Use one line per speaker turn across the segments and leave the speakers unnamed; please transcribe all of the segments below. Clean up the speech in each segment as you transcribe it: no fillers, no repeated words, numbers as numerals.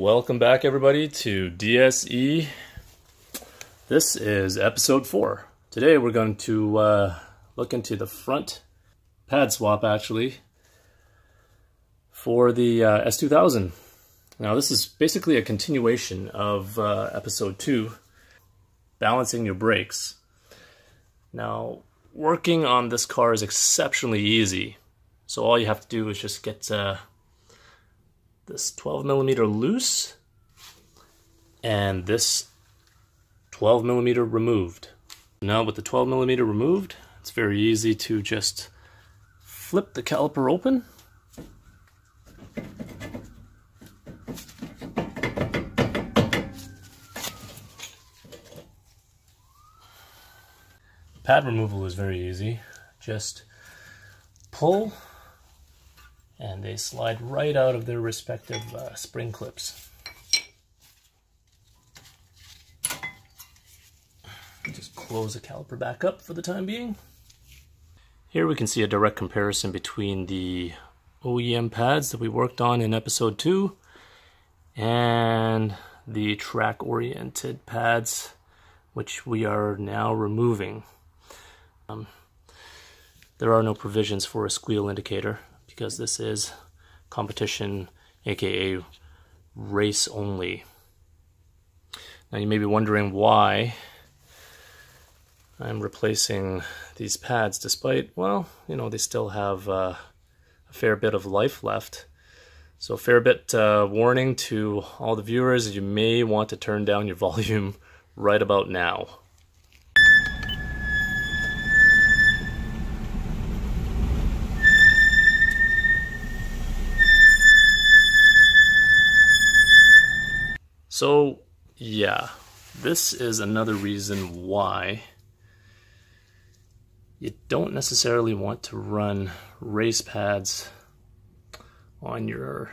Welcome back everybody to DSE. This is episode 4. Today we're going to look into the front pad swap actually for the S2000. Now this is basically a continuation of episode 2, balancing your brakes. Now working on this car is exceptionally easy. So all you have to do is just get this 12mm loose and this 12mm removed. Now with the 12mm removed, it's very easy to just flip the caliper open pad removal is very easy. Just pull and they slide right out of their respective spring clips. Just close the caliper back up for the time being. Here we can see a direct comparison between the OEM pads that we worked on in episode 2 and the track-oriented pads which we are now removing. There are no provisions for a squeal indicator, because this is competition, aka race only. Now you may be wondering why I'm replacing these pads despite, well, you know, they still have a fair bit of life left. So a fair bit warning to all the viewers, you may want to turn down your volume right about now. So, yeah, this is another reason why you don't necessarily want to run race pads on your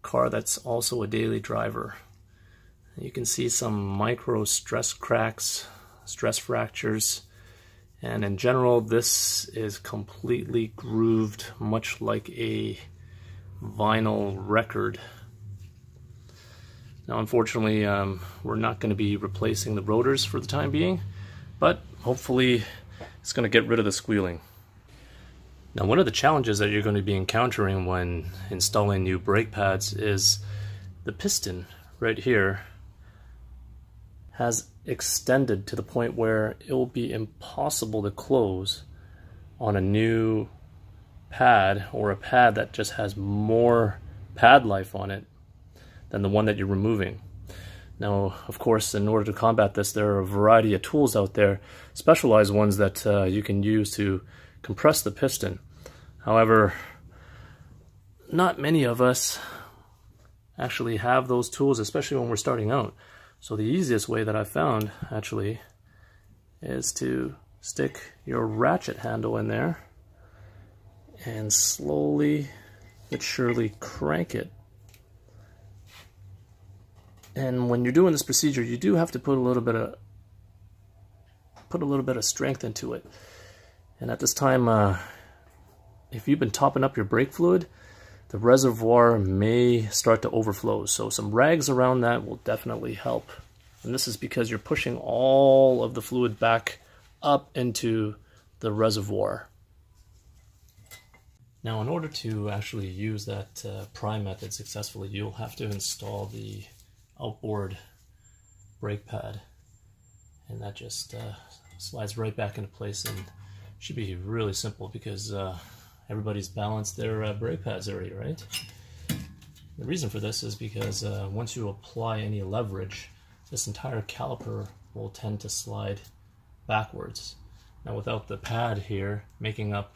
car that's also a daily driver. You can see some micro stress cracks, stress fractures, and in general this is completely grooved, much like a vinyl record. Now unfortunately we're not going to be replacing the rotors for the time being, but hopefully it's going to get rid of the squealing. Now one of the challenges that you're going to be encountering when installing new brake pads is the piston right here has extended to the point where it will be impossible to close on a new pad, or a pad that just has more pad life on it than the one that you're removing. Now, of course, in order to combat this, there are a variety of tools out there, specialized ones that you can use to compress the piston. However, not many of us actually have those tools, especially when we're starting out. So the easiest way that I've found, actually, is to stick your ratchet handle in there and slowly but surely crank it. And when you're doing this procedure, you do have to put a little bit of strength into it. And at this time, if you've been topping up your brake fluid, the reservoir may start to overflow. So some rags around that will definitely help. And this is because you're pushing all of the fluid back up into the reservoir. Now, in order to actually use that prime method successfully, you'll have to install the outboard brake pad, and that just slides right back into place, and should be really simple because everybody's balanced their brake pads already, right? The reason for this is because once you apply any leverage, this entire caliper will tend to slide backwards. Now without the pad here making up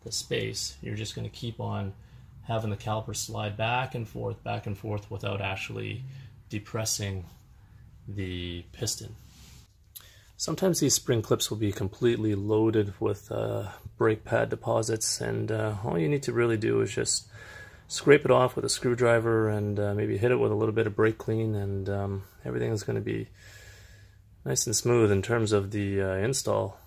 the space, you're just going to keep on having the caliper slide back and forth without actually depressing the piston. Sometimes these spring clips will be completely loaded with brake pad deposits, and all you need to really do is just scrape it off with a screwdriver and maybe hit it with a little bit of brake clean, and everything is going to be nice and smooth in terms of the install.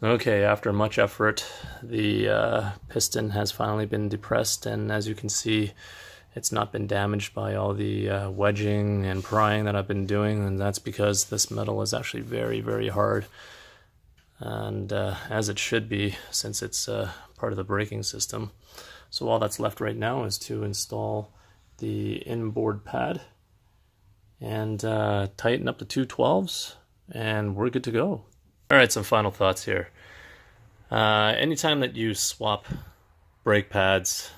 Okay, after much effort, the piston has finally been depressed, and as you can see, it's not been damaged by all the wedging and prying that I've been doing, and that's because this metal is actually very, very hard, and as it should be, since it's part of the braking system. So all that's left right now is to install the inboard pad and tighten up the 212s, and we're good to go. All right, some final thoughts here. Anytime that you swap brake pads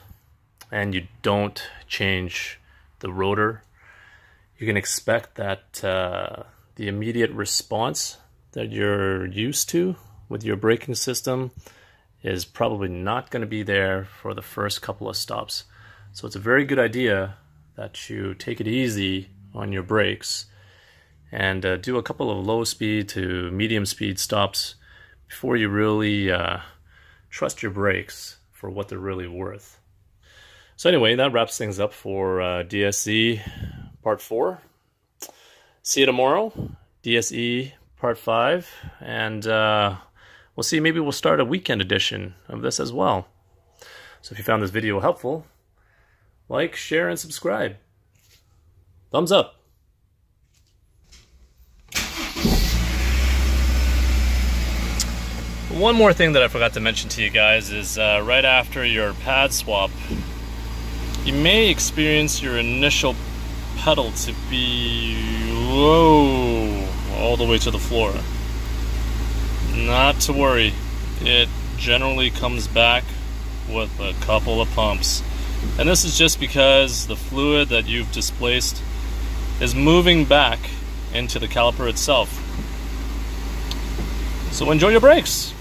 and you don't change the rotor, you can expect that the immediate response that you're used to with your braking system is probably not going to be there for the first couple of stops. So it's a very good idea that you take it easy on your brakes and do a couple of low speed to medium speed stops before you really trust your brakes for what they're really worth. So anyway, that wraps things up for DSE Part 4. See you tomorrow, DSE Part 5, and we'll see, maybe we'll start a weekend edition of this as well. So if you found this video helpful, like, share, and subscribe. Thumbs up. One more thing that I forgot to mention to you guys is right after your pad swap, you may experience your initial pedal to be low all the way to the floor. Not to worry, it generally comes back with a couple of pumps. And this is just because the fluid that you've displaced is moving back into the caliper itself. So enjoy your brakes!